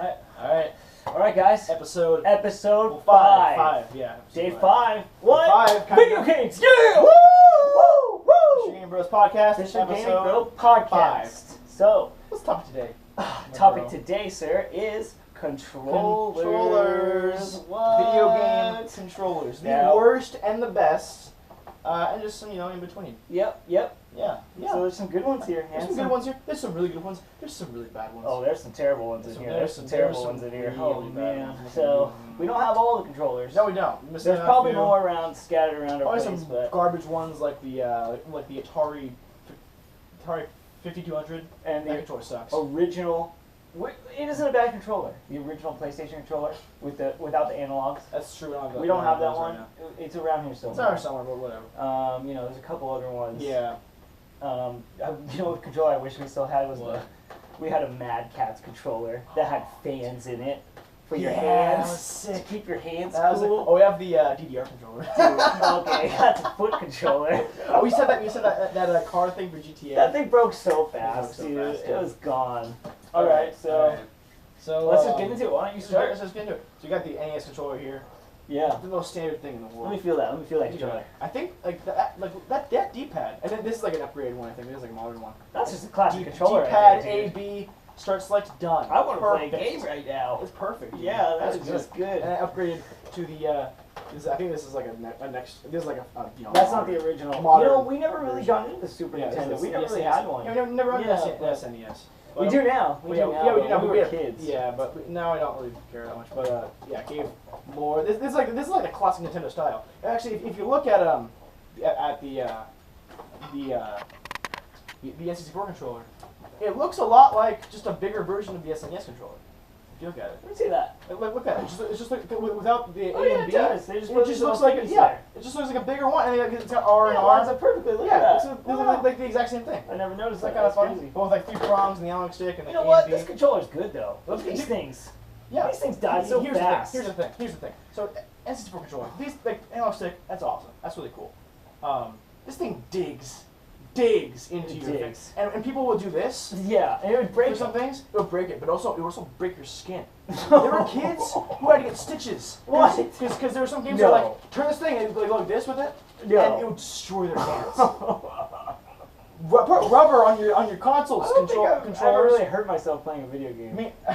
Alright, guys. Episode 5. Five, yeah. Day 5. What? 5. Video games. Yeah! Woo! Woo! Woo! Fischer Game Bros Podcast. Fischer Game episode Bros Podcast. 5. So, What's the topic today? topic today, sir, is controllers. What? Video game controllers. The Now- worst and the best. And just some, in between. Yep. Yeah. So there's some good ones here. There's some good ones here. There's some really good ones. There's some really bad ones. Oh, there's some terrible ones in here. There's some terrible ones in here. Oh, really bad man. ones. So, we don't have all the controllers. No, we don't. There's probably more around, scattered around our Probably place, some but... garbage ones like the Atari 5200. And That the controller sucks. original... It isn't a bad controller. The original PlayStation controller without the analogs. That's true. We don't have that those one. right It's around here now. somewhere. It's around somewhere, but whatever. There's a couple other ones. Yeah. The controller I wish we still had was What? we had a Mad Catz controller that had fans in it for your Yeah, hands that was sick. to keep your hands That was cool. oh, we have the DDR controller. Dude, okay, that's a foot controller. Oh, you said that car thing for GTA. That thing broke so fast, so dude. fast, It yeah. was gone. All right, so let's just get into it. Why don't you start? start? Let's just get into it. So you got the NES controller here. Yeah. The most standard thing in the world. Let me feel that. Let me feel that controller. I think that D-pad, and then this is like an upgraded one. I think this is like a modern one. That's just a classic controller. D-pad, right there, A, dude. B, start, select, done. I want to play a Perfect. game right now. It's perfect. Dude. Yeah, that's good. just good. And I upgraded to the. I think this is like a next. This is like a That's not the original. modern We never really got into the Super Nintendo. We never really had one. Yeah, we never had Yeah, the SNES. We do now. We do now. Yeah, we do now. We We were have kids. Yeah, but now I don't really care that much. But yeah, gave more. This is like a classic Nintendo style. Actually, if you look at the N64 controller, it looks a lot like just a bigger version of the SNES controller. If you look at it. Let me see that. Look at it. It's just like without the Oh, A yeah, and it B. does. They just put It just these looks little like things yeah. there. It just looks like a bigger one, and it's got R and Yeah, it R. lines up perfectly. Look Yeah, at it's that. like the exact same thing. I never noticed It's that. kind of That's fun. crazy. Both like 3 prongs and the analog stick and the You know A what? and B. This controller's good though. Look at these things. Yeah. These things died so Here's fast. The thing. Here's the thing. So N64 controller. These like analog stick. That's awesome. That's really cool. This thing digs into your digs. face. And people will do this. Yeah, and it would break For some them. things, it would break it, but also it would also break your skin. There were kids who had to get stitches. What? Because there were some games No. that like turn this thing and go like this with it, No. and it would destroy their hands. Put rubber on your consoles. I don't think I've ever controllers. really hurt myself playing a video game. Me. I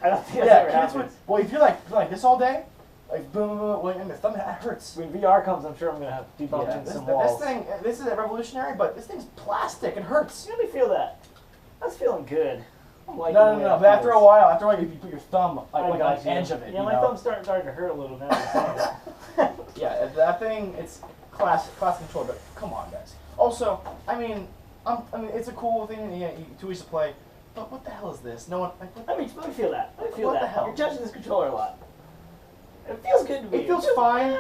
don't think that's Yeah, ever kids would. happened. Well, if you're like this all day, like boom, boom, boom, and the thumb, that hurts. When VR comes, I'm sure I'm gonna have to do bump into some walls. This is revolutionary, but this thing's plastic. It hurts. Let me feel that. That's feeling good. I'm liking No. the way that But after a feels. while, if you put your thumb I like on got the you. edge of it, Yeah, my thumb's starting to hurt a little now. That you're saying it. Yeah, that thing, it's class control. But come on, guys. Also, I mean, it's a cool thing. Yeah, too easy to play. But what the hell is this? No one. Like, what Let me feel that. Let me feel What that. the hell? You're touching this controller a lot. It feels good to me. It feels fine,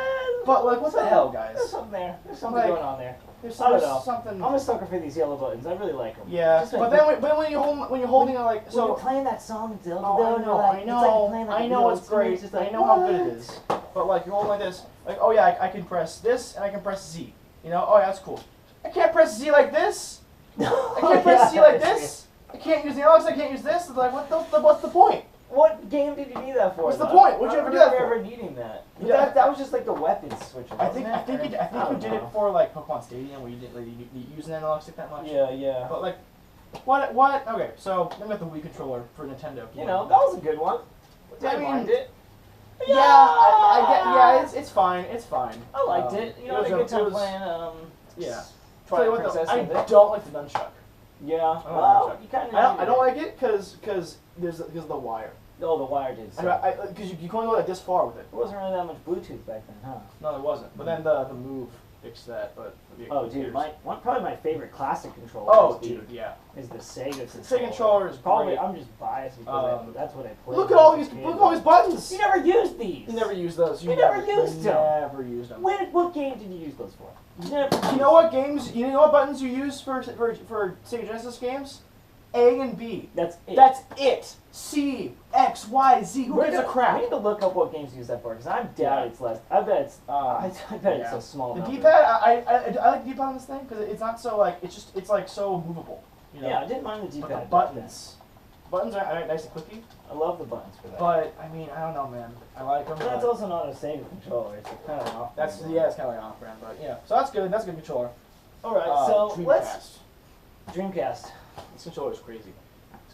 but like, what the hell, guys? There's something there. There's something Like, going on there. There's I don't know. something. I'm a sucker for these yellow buttons. I really like them. Yeah, but when you're holding it like When so. you're playing that song in Zelda, Oh, though, I and know, you're like, I it's know, like you're playing like I a know real it's instrument, great. it's just like, I know how good what? it is. But like you're holding like this, like oh yeah, I can press this and I can press Z. Oh yeah, that's cool. I can't press Z like this. I can't press Z like this. I can't use the Alex. I can't use this. It's like what's the point? What game did you need that for? What's the though? point? What'd you ever do that for? I remember ever needing that. Yeah. That was just like the weapons switcher. I think wasn't it? you did it for like Pokemon Stadium where you didn't really use an analog stick that much. Yeah. But like, what? Okay, so then we got the Wii controller for Nintendo. You know, that was a good one. I I mean, mind it. Yeah, I get. Yeah, it's fine. It's fine. I liked it. You know, I had a good time playing. Yeah. Twilight Tell you what, though, Princess. I and it. don't like the nunchuck. Yeah. like Well, nunchuck. you kind of. I don't like it because because of the wire. Oh, the wire did. So. Because you can only go like this far with it. There wasn't really that much Bluetooth back then, huh? No, there wasn't. But then the Move fixed that. But Oh, dude, probably my favorite classic controller. Oh, dude, yeah. Is the Sega controller. The Sega controller is probably. great. I'm just biased because that's what I played. Look at all these buttons. You never used these. You never used those. You never used them. Never used them. What game did you use those for? You never. You know what games? You know what buttons you use for Sega Genesis games? A and B. That's it. That's it. C, X, Y, Z. Who gives a crap? I need to look up what games use that for because I doubt it's less. I bet it's. I bet it's a small The number. D-pad, I like the D-pad on this thing because it's not so like it's like so movable. You know? Yeah, I didn't mind the But D-pad. the buttons. Buttons are nice and clicky. I love the buttons for that. But I mean, I don't know, man. I like them. But it's also not a Sega controller. It's kind of an off. That's yeah, it's kind of like an off-brand, but yeah. So that's good. That's a good controller. All right, so let's Dreamcast. This controller is crazy.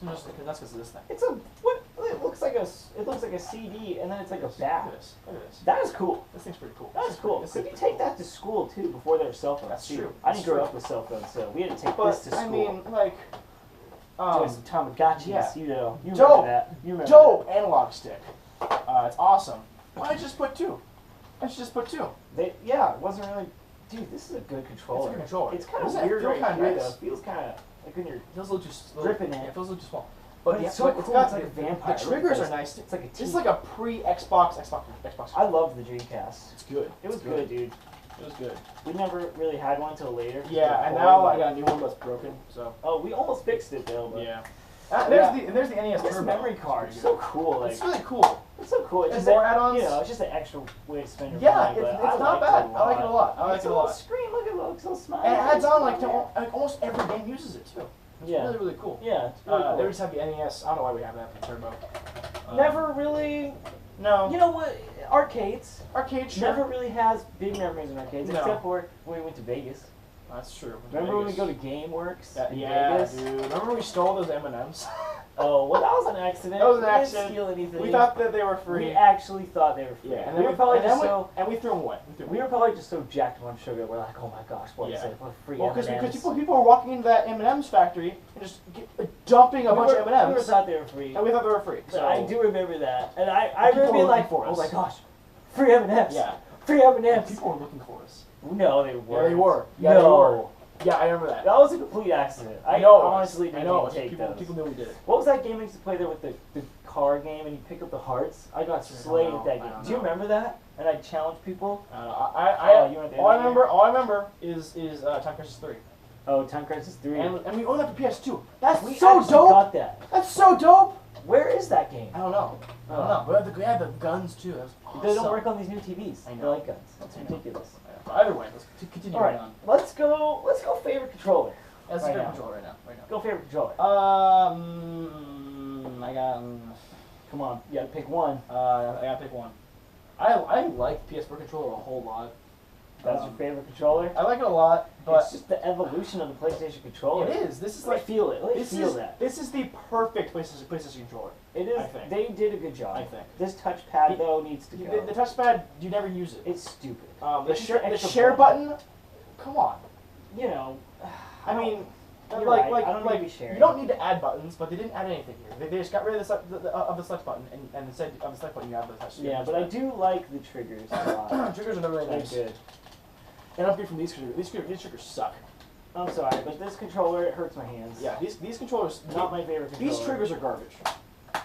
That's because of this thing. It's a what? It looks like a CD, and then it's like a back. Look at this. Look at this. That is cool. This thing's pretty cool. That is cool. Could you take that to school too before there were cell phones? That's too? true. I didn't grow That's up with cell phones, so we had to take But this to school. I mean, like, doing some Tamagotchis. yeah. You know, you Dope. remember that. You remember dope analog stick. It's awesome. Why don't you just put two? Why don't you just put two? Yeah, it wasn't really. Dude, this is a good controller. It's a good controller. It's kind of Doesn't it weird feel right kinda here, nice? though. It feels kind of like when you're. It feels a little too gripping it. Yeah, it feels a little too small. But yeah, it's so cool. It's got It's like a vampire. The triggers are nice. It's like a. This is like a pre-Xbox. I love the Dreamcast. It's good. It was good, dude. It was good. We never really had one until later. Yeah, and now I got a new one that's broken. So. Oh, we almost fixed it though. But Yeah. There's the NES this Turbo. memory card is so cool. Like, It's really cool. it's so cool. It's And just more a- add-ons? You know, it's just an extra way to spend your Yeah, money. it's But I not like bad. It a I like it a lot. I like It's it a little lot. Screen, look at it, looks so smiley. And it adds on like to almost every game uses it too. It's Yeah. really really cool. Yeah, it's really cool. They just have the NES. I don't know why we have that for the Turbo. Never really. No. You know what? Arcades Arcade sure. never really has big memories in arcades, No. except for when we went to Vegas. That's true. Remember when we go to GameWorks in Yeah, Vegas? dude. Remember when we stole those M&Ms? Oh, well, that was an accident. That was an We didn't accident. steal anything. We thought that they were free. We actually thought they were free. Yeah, and we then were probably and just then so. and we threw them away. We were probably just so jacked on sugar. We're like, oh my gosh, what is Yeah. it? What free Well, M&Ms? because people were walking into that M&M's factory and just dumping a bunch of We M&Ms, thought they were free. and we thought they were free. But So I do remember that, and I people remember were being like, looking for oh us. my gosh, free M&Ms. Yeah. Free M&Ms. People were looking for us. No, they were. Yeah, they were. Yeah, no. they were. Yeah, I remember that. That was a complete accident. I know. honestly I didn't know. even take People, those. people knew we did it. What was that game I used to play there with the car game and you pick up the hearts? I got slayed know. at that I game. don't Do you know. remember that? And I'd challenge people. Oh, you weren't there all I that remember, all I remember is Time Crisis 3, Oh, Time Crisis 3. and we owned that for PS2. That's we so actually dope. got that. That's so dope. Where is that game? I don't know. I don't know. But we had the guns too. That was awesome. They don't work on these new TVs. I know. They're like guns. That's I know. ridiculous. But either way, let's continue All right, on. let's go favorite controller. That's right a good now. control right now. Right now. Go favorite controller. I got. Come on, you gotta pick one. I gotta pick one. I like the PS4 controller a whole lot. That's your favorite controller? I like it a lot, It's but just the evolution of the PlayStation controller. it is. This is Let me like feel it. Let me this feel is that. this is the perfect PlayStation controller. It is. I think. They did a good job. I think. This touchpad though needs to go. The touchpad, you never use it. It's stupid. The It's just an the extra share button. Come on. You know. I mean, You're right. I don't need to be sharing. you don't need to add buttons, but they didn't add anything here. They just got rid of the select button, and instead of the select button, you have the touch. Yeah, but I do like the triggers a lot. Triggers are not really They're nice. good. And I'm good from these triggers. These triggers suck. I'm sorry, but this controller it hurts my hands. Yeah, these controllers. Not my favorite controller. These triggers are garbage.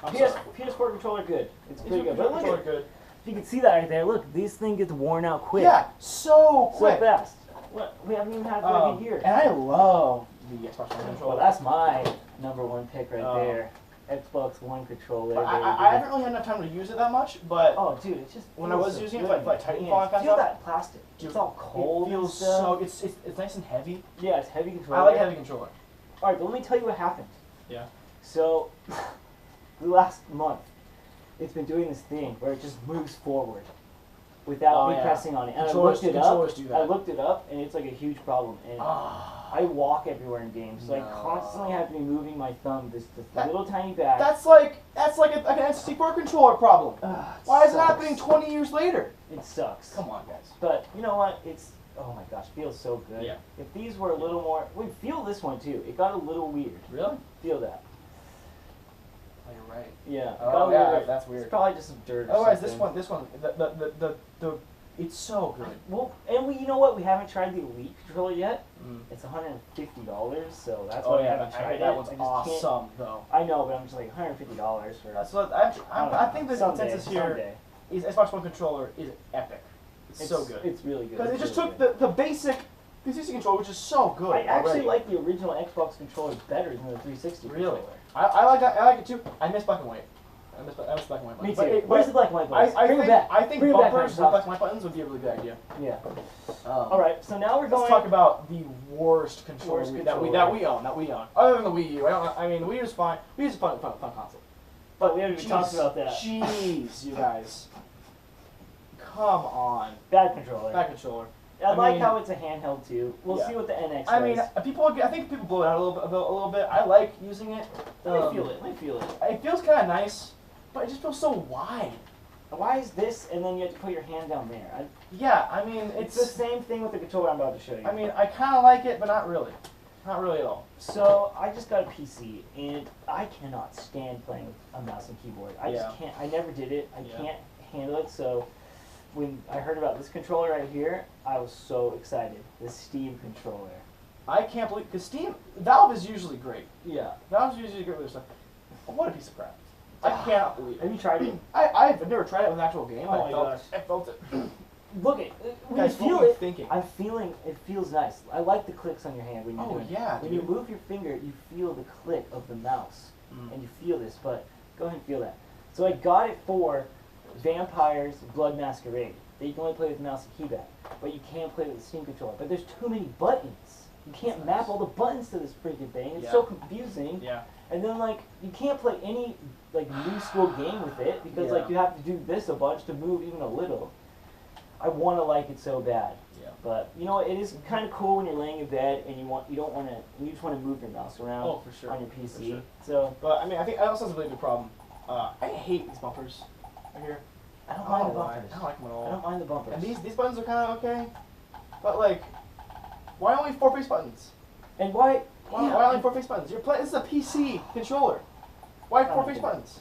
I'm PS, sorry. PS4 controller good. It's These pretty good. But look controllers at, are good. you can see that right there. Look, this thing gets worn out quick. Yeah, so quick. So fast. What? We haven't even had it for like a year. And I love the Xbox One Well, controller. that's my #1 pick right Oh. there. Xbox One controller. But I baby. haven't really had enough time to use it that much, but Oh, dude, it just when I feels was so using it good for, like, in your Titanfall and hands. stuff, Feel that plastic. It's all cold. It feels and stuff. so. It's nice and heavy. Yeah, it's heavy controller. I like heavy controller. All right, but let me tell you what happened. Yeah. So, the last month, it's been doing this thing where it just moves forward without me yeah. pressing on it. And Controllers- I looked it controllers up. do that. I looked it up, and it's like a huge problem. And I walk everywhere in games, so I No. constantly have to be moving my thumb this That- little tiny back. That's like an N64 controller problem. Why is it sucks. happening 20 years later? It sucks. Come on, guys. But you know what? It's oh my gosh, feels so good. Yeah. If these were a little more, wait, feel this one too. It got a little weird. Really? Feel that. Oh, you're right. Yeah. It Oh, got yeah, weird. that's weird. It's probably just some dirt. Or Otherwise, something. this one, the it's so good. Well, and you know what? We haven't tried the Elite controller yet. Mm. It's $150, so that's Oh why we yeah, haven't I tried heard it. that one's I just can't- awesome though. I know, but I'm just like $150 for. That's what I don't I know. think the Someday, consensus here someday. is Xbox One controller is epic. It's so good. It's really good. Because it It's just really took good. the basic 360 controller, which is so good. I actually already. like the original Xbox controller better than the 360 Really? controller. I like that. I like it too. I miss black and white. I miss black and white Me buttons. too. Where's the black and white buttons? I Bring think, it back. I think Bring it back, bumpers with Microsoft. black and white buttons would be a really good idea. Yeah. All right. So now we're Let's going. talk about the worst controller, Worst that we own. Other than the Wii U, I mean, the Wii U is fine. Wii U is a fun console. But we haven't even talked about that. Jeez, you guys. Come on. Bad controller. Bad controller. I like mean, how it's a handheld too. We'll yeah. see what the NX does. I mean, I think people blow it out a little bit. I like using it. Let me feel it. Let me feel it. It feels kind of nice, but it just feels so wide. Why is this and then you have to put your hand down there? Yeah, I mean, It's the same thing with the controller I'm about to show you. I mean, I kind of like it, but not really. Not really at all. So I just got a PC and I cannot stand playing with a mouse and keyboard. I just can't. I never did it. I can't handle it. So when I heard about this controller right here, I was so excited. The Steam controller. I can't believe, because Valve is usually great. Yeah. Valve's usually great with their stuff. What a piece of crap. I cannot believe it. Have you tried it? I've never tried it with an actual game. Oh my gosh. I felt it. Look it. When Guys, you feel what were you it, thinking? I'm feeling it feels nice. I like the clicks on your hand when you're Oh, doing it. yeah, When dude. you move your finger, you feel the click of the mouse. And you feel this, but go ahead and feel that. So I got it for Vampires Blood Masquerade. That you can only play with mouse and keypad, but you can play with the Steam controller. But there's too many buttons. You can't map all the buttons to this freaking thing. It's so confusing. Yeah. And then like you can't play any like new school game with it because like you have to do this a bunch to move even a little. I want to like it so bad. Yeah. But you know what? It is kind of cool when you're laying in bed and you just want to move your mouse around. Oh, for sure. On your PC. For sure. So But I mean, I think that also has a really big problem. I hate these bumpers right here. I don't I mind don't the know why. bumpers. I don't like them at all. I don't mind the bumpers. And these buttons are kind of okay, but like, why only 4 face buttons? And why? Why only 4 face buttons? This is a PC controller. Why 4 face buttons?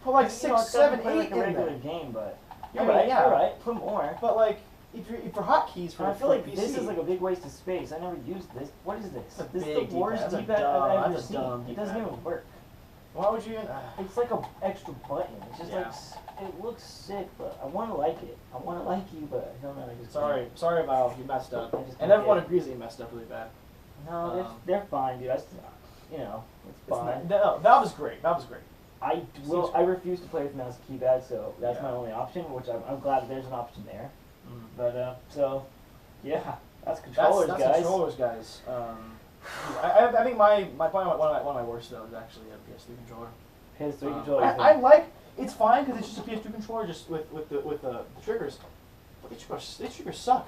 Put like 6, 7, 8 like a in regular there. game, but You're you're right. right, yeah. You're right. Put more. But like, if you're hotkeys for I feel like PC, this is like a big waste of space. I never used this. What is this? That's a This is big the worst D-pad. That's a D-pad dumb- I've ever that's a seen. dumb It doesn't D-pad. even work. why would you? It's like a extra button. It's just Yeah. like it looks sick, but I want to like it. I want to like you, but I don't know. I just Sorry, Valve, you messed up. I just And don't everyone get it. agrees that you messed up really bad. No, they're fine, dude. You know, it's fine. No, Valve is great. Valve is great. I refuse to play with mouse and keypad, so that's Yeah. my only option. Which I'm glad that there's an option there. But so, yeah, that's controllers, that's guys. controllers, guys. I think one of my worst though is actually a PS3 controller. PS3 controllers. I like it's fine because it's just a PS3 controller, just with the triggers. But these triggers suck.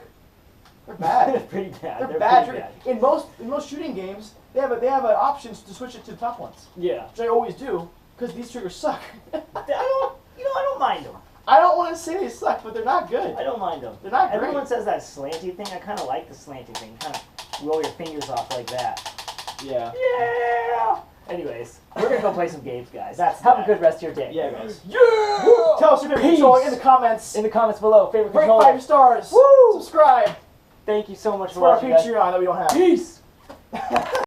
They're bad. They're pretty bad. They're They're bad. pretty In most shooting games, they have options to switch it to the top ones, Yeah. which I always do because these triggers suck. I don't mind them. I don't want to say they suck, but they're not good. I don't mind them. They're not great. Everyone says that slanty thing. I kind of like the slanty thing. Kind of roll your fingers off like that. Yeah. Yeah. Anyways, we're gonna go play some games, guys. That's Have that. a good rest of your day. Yeah, guys. Yeah. Tell us your favorite Peace. controller in the comments. In the comments below, favorite Rate controller. 5 stars. Woo! Subscribe. Thank you so much for For our watching, guys. Patreon that we don't have. Peace.